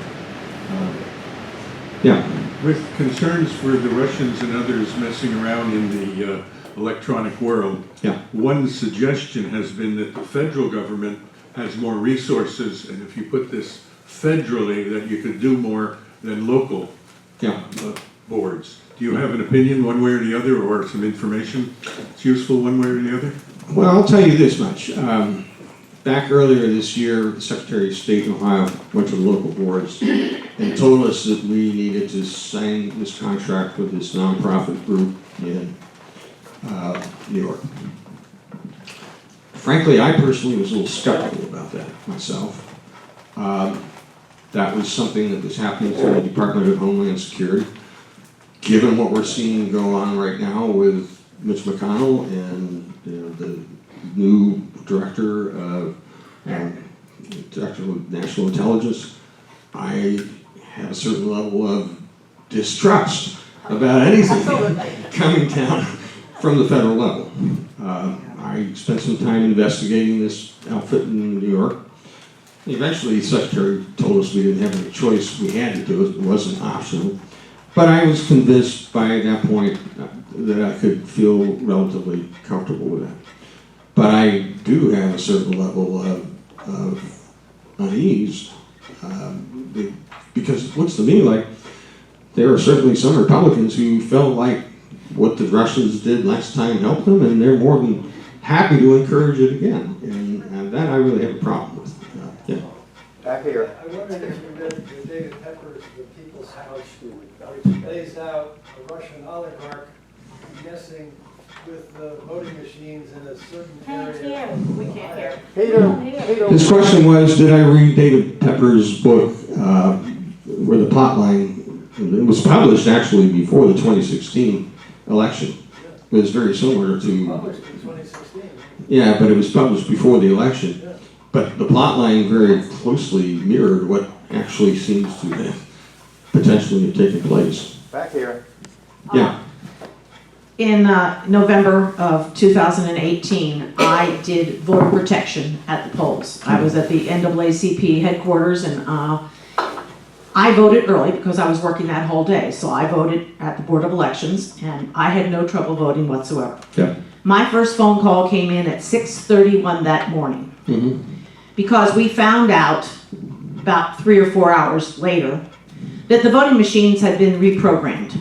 Yeah. With concerns for the Russians and others messing around in the electronic world, Yeah. one suggestion has been that the federal government has more resources, and if you put this federally, that you could do more than local boards. Do you have an opinion one way or the other, or some information that's useful one way or the other? Well, I'll tell you this much. Back earlier this year, the Secretary of State in Ohio went to the local boards and told us that we needed to sign this contract with this nonprofit group in New York. Frankly, I personally was a little skeptical about that myself. That was something that was happening through the Department of Homeland Security. Given what we're seeing go on right now with Mitch McConnell and the new director of National Intelligence, I have a certain level of distrust about anything coming down from the federal level. I spent some time investigating this outfit in New York. Eventually, the secretary told us we didn't have any choice. We had to do it. It wasn't optional. But I was convinced by that point that I could feel relatively comfortable with that. But I do have a certain level of unease because it looks to me like there are certainly some Republicans who felt like what the Russians did last time helped them, and they're more than happy to encourage it again. And that I really have a problem with. Yeah. Back here. I wondered if you read David Pepper's The People's House, which lays out a Russian oligarch guessing with the voting machines in a certain area. We can't hear. Peter. His question was, did I read David Pepper's book, where the plot line, it was published actually before the 2016 election. It was very similar to... Published in 2016. Yeah, but it was published before the election. Yeah. But the plot line very closely mirrored what actually seems to have potentially have taken place. Back here. Yeah. In November of 2018, I did voter protection at the polls. I was at the NAACP headquarters, and I voted early because I was working that whole day. So I voted at the Board of Elections, and I had no trouble voting whatsoever. Yeah. My first phone call came in at 6:31 that morning. Mm-hmm. Because we found out about 3 or 4 hours later that the voting machines had been reprogrammed,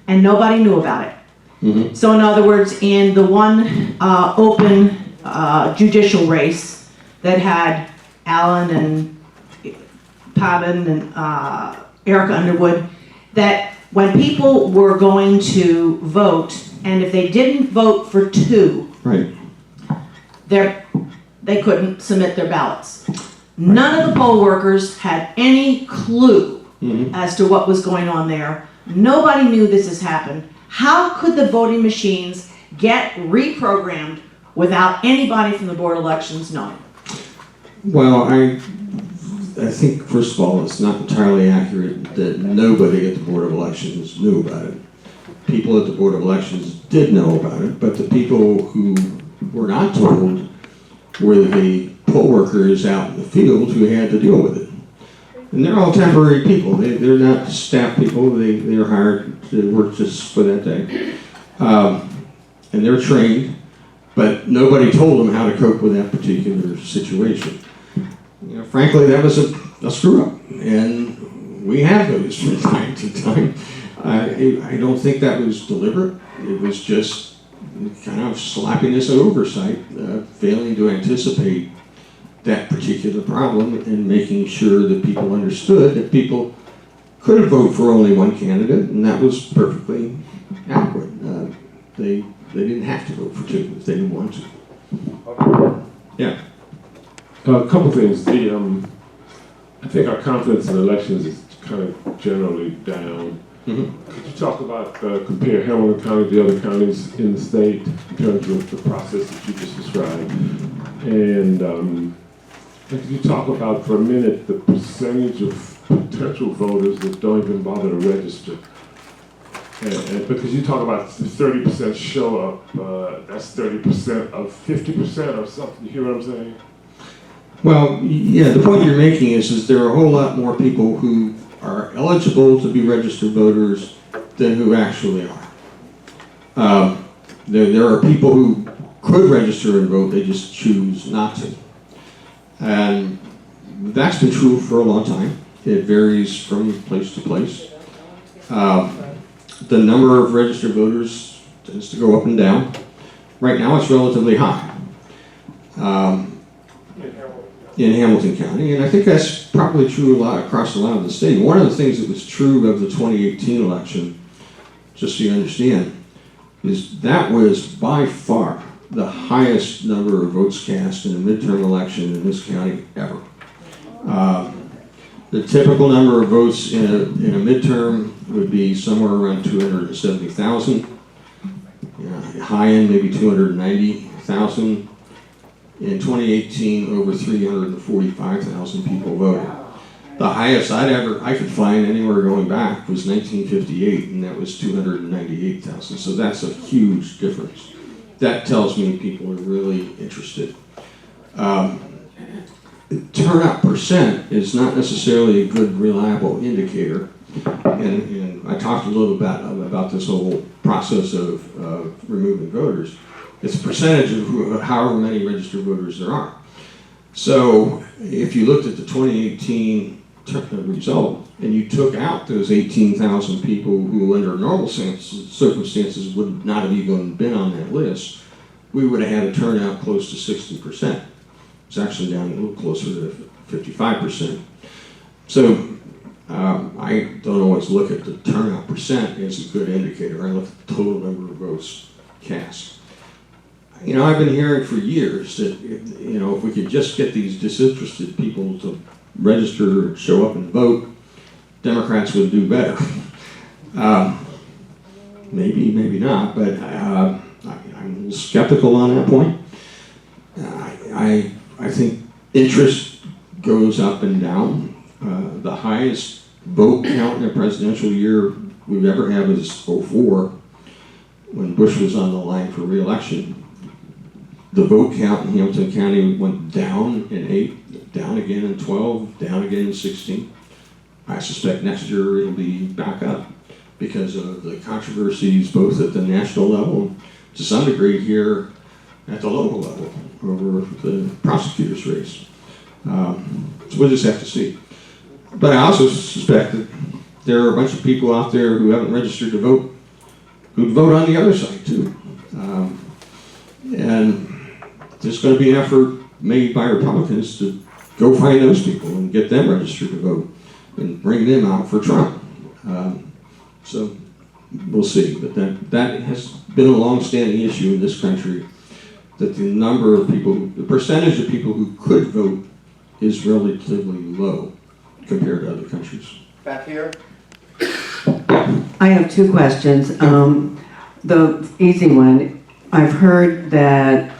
and nobody knew about it. Mm-hmm. So in other words, in the one open judicial race that had Alan and Pabin and Erica Underwood, that when people were going to vote, and if they didn't vote for two, right, they couldn't submit their ballots. None of the poll workers had any clue as to what was going on there. Nobody knew this has happened. How could the voting machines get reprogrammed without anybody from the Board of Elections knowing? Well, I think, first of all, it's not entirely accurate that nobody at the Board of Elections knew about it. People at the Board of Elections did know about it, but the people who were not told were the poll workers out in the field who had to deal with it. And they're all temporary people. They're not staff people. They're hired to work just for that day. And they're trained, but nobody told them how to cope with that particular situation. You know, frankly, that was a screw up, and we have those from time to time. I don't think that was deliberate. It was just kind of sloppiness and oversight, failing to anticipate that particular problem and making sure that people understood that people could vote for only one candidate, and that was perfectly adequate. They didn't have to vote for two if they didn't want to. Yeah. A couple things. I think our confidence in elections is kind of generally down. Mm-hmm. Could you talk about, compare Hamilton County to the other counties in the state in terms of the process that you just described? And could you talk about for a minute the percentage of potential voters that don't even bother to register? And because you talk about 30% show up, that's 30% of 50% or something. You hear what I'm saying? Well, yeah, the point you're making is there are a whole lot more people who are eligible to be registered voters than who actually are. There are people who could register and vote, they just choose not to. And that's been true for a long time. It varies from place to place. The number of registered voters tends to go up and down. Right now it's relatively high in Hamilton County, and I think that's probably true across a lot of the state. One of the things that was true of the 2018 election, just so you understand, is that was by far the highest number of votes cast in a midterm election in this county ever. The typical number of votes in a midterm would be somewhere around 270,000. High end, maybe 290,000. In 2018, over 345,000 people voted. The highest I could find anywhere going back was 1958, and that was 298,000. So that's a huge difference. that tells me people are really interested. Turnout percent is not necessarily a good, reliable indicator. And I talked a little about this whole process of removing voters. It's a percentage of however many registered voters there are. So if you looked at the 2018 result and you took out those 18,000 people who under normal circumstances would not have even been on that list, we would have had a turnout close to 60%. It's actually down a little closer to 55%. So I don't always look at the turnout percent as a good indicator. I look at the total number of votes cast. You know, I've been hearing for years that, you know, if we could just get these disinterested people to register, show up and vote, Democrats would do better. Maybe, maybe not, but I'm a little skeptical on that point. I think interest goes up and down. The highest vote count in a presidential year we've ever had was 2004, when Bush was on the line for re-election. The vote count in Hamilton County went down in 2008, down again in 2012, down again in 2016. I suspect next year it'll be back up because of the controversies both at the national level and to some degree here at the local level over the prosecutor's race. So we'll just have to see. But I also suspect that there are a bunch of people out there who haven't registered to vote who'd vote on the other side too. And there's going to be an effort made by Republicans to go find those people and get them registered to vote and bring them out for Trump. So we'll see. But that has been a long-standing issue in this country, that the number of people, the percentage of people who could vote is relatively low compared to other countries. Back here. I have two questions. The easy one, I've heard that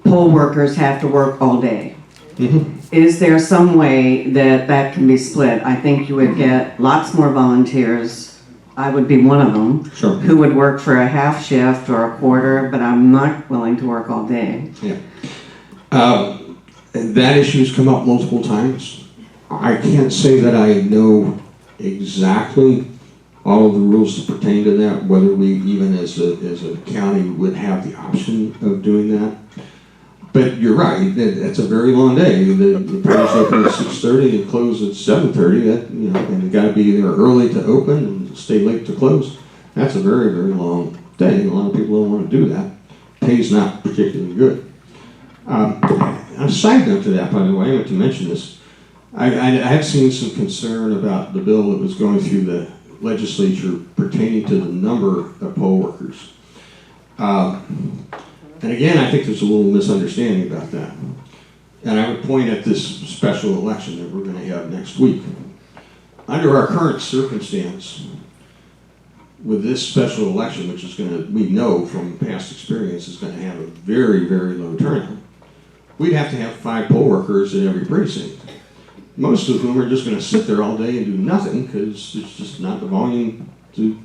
poll workers have to work all day. Mm-hmm. Is there some way that that can be split? I think you would get lots more volunteers. I would be one of them. Sure. Who would work for a half shift or a quarter, but I'm not willing to work all day. Yeah. That issue's come up multiple times. I can't say that I know exactly all of the rules that pertain to that, whether we even as a county would have the option of doing that. But you're right, it's a very long day. The polls open at 6:30 and close at 7:30. That, you know, and you got to be there early to open and stay late to close. That's a very, very long day. A lot of people don't want to do that. Pay's not particularly good. A side note to that, by the way, I meant to mention this. I have seen some concern about the bill that was going through the legislature pertaining to the number of poll workers. And again, I think there's a little misunderstanding about that. And I would point at this special election that we're going to have next week. Under our current circumstance, with this special election, which is going to, we know from past experience, is going to have a very, very low turnout, we'd have to have 5 poll workers in every precinct. Most of whom are just going to sit there all day and do nothing because there's just not the volume to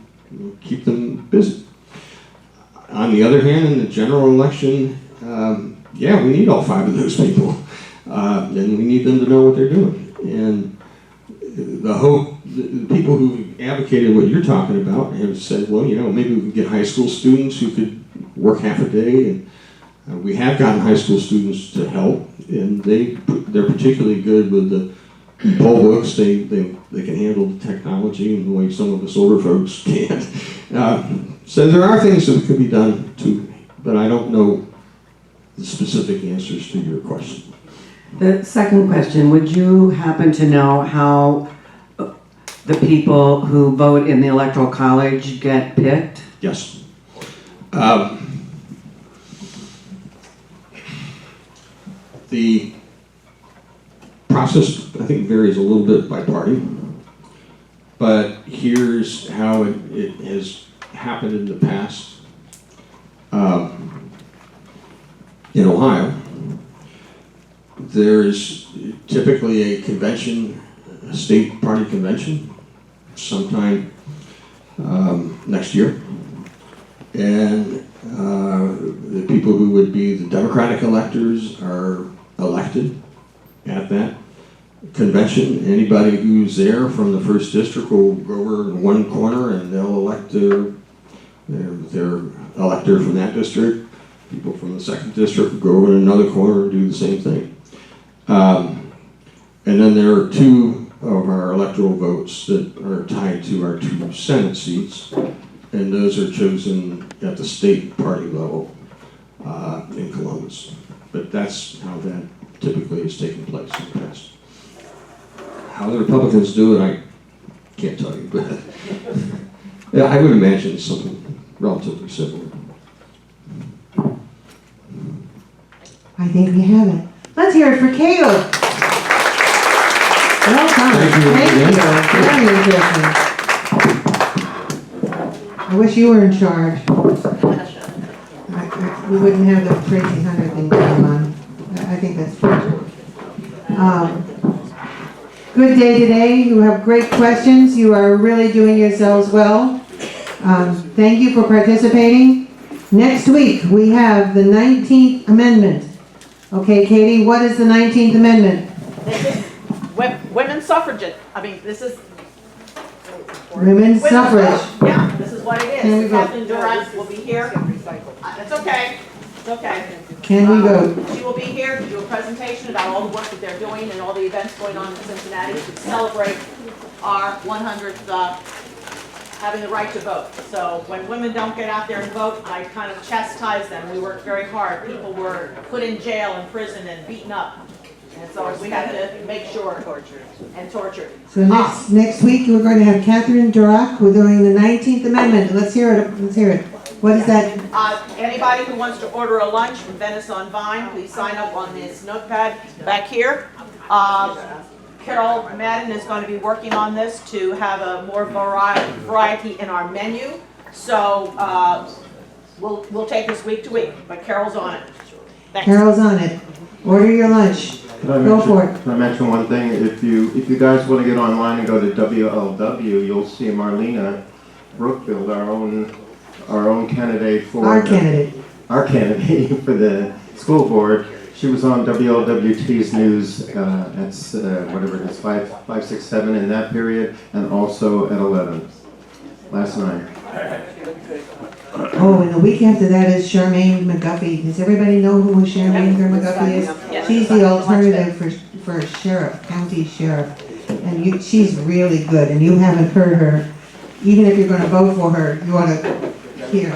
keep them busy. On the other hand, in the general election, yeah, we need all 5 of those people. And we need them to know what they're doing. And the hope, the people who advocated what you're talking about have said, well, you know, maybe we could get high school students who could work half a day. And we have gotten high school students to help. And they're particularly good with the poll books. They can handle the technology in the way some of us older folks can't. So there are things that could be done too, but I don't know the specific answers to your question. The second question, would you happen to know how the people who vote in the Electoral College get picked? Yes. The process, I think, varies a little bit by party, but here's how it has happened in the past. In Ohio, there's typically a convention, a state party convention, sometime next year. And The people who would be the Democratic electors are elected at that convention. Anybody who's there from the first district will go over in one corner and they'll elect their elector from that district. People from the second district will go over in another corner and do the same thing. And then there are two of our electoral votes that are tied to our two Senate seats, and those are chosen at the state party level in Columbus. But that's how that typically has taken place in the past. How the Republicans do it, I can't tell you, but yeah, I would imagine it's something relatively similar. I think we have it. Let's hear it for Caleb. Well done. Thank you. Very interesting. I wish you were in charge. We wouldn't have the crazy hunter thing going on. I think that's true. Good day today. You have great questions. You are really doing yourselves well. Thank you for participating. Next week, we have the 19th Amendment. Okay, Katie, what is the 19th Amendment? This is women's suffrage. I mean, this is Women's suffrage. Yeah, this is what it Can we is. vote? Kathleen Durant will be here. It's okay. It's okay. Can we vote? She will be here to do a presentation about all the work that they're doing and all the events going on in Cincinnati to celebrate our 100th having the right to vote. So when women don't get out there and vote, I kind of chastise them. We worked very hard. People were put in jail and prison and beaten up. And so we have to make sure. Tortured. So next week, we're going to have Catherine Durack. We're doing the 19th Amendment. Let's hear it. Let's hear it. What is that? Anybody who wants to order a lunch from Venice on Vine, please sign up on this notepad back here. Carol Madden is going to be working on this to have a more variety in our menu. So we'll take this week to week, but Carol's on it. Thanks. Carol's on it. Order your lunch. Go for it. Can I mention one thing? If you guys want to get online and go to WLW, you'll see Marlena Brookfield, our own candidate for our candidate for the school board. She was on WLWT's news at whatever it is, 5, 6, 7 in that period, and also at 11 last night. Oh, and the week after that is Charmaine McGuffey. Does everybody know who Charmaine McGuffey is? She's the alternative for sheriff, county sheriff. And she's really good, and you haven't heard her. Even if you're going to vote for her, you ought to hear.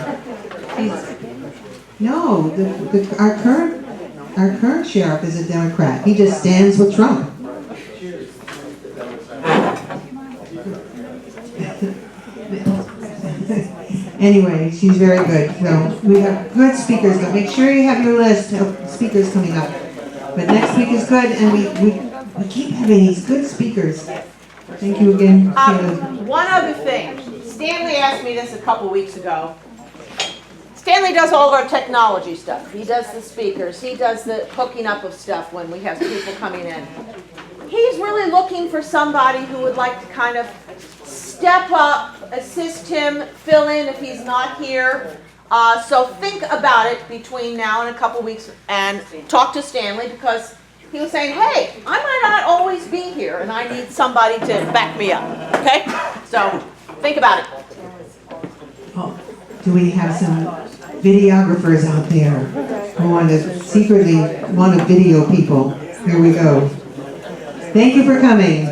No, our current sheriff is a Democrat. He just stands with Trump. Anyway, she's very good. So we have good speakers. So make sure you have your list of speakers coming up. But next week is good, and we keep having these good speakers. Thank you again, Caleb. One other thing. Stanley asked me this a couple weeks ago. Stanley does all of our technology stuff. He does the speakers. He does the hooking up of stuff when we have people coming in. He's really looking for somebody who would like to kind of step up, assist him, fill in if he's not here. So think about it between now and a couple weeks and talk to Stanley, because he was saying, hey, I might not always be here and I need somebody to back me up. Okay? So think about it. Oh, do we have some videographers out there who want to secretly want to video people? Here we go. Thank you for coming.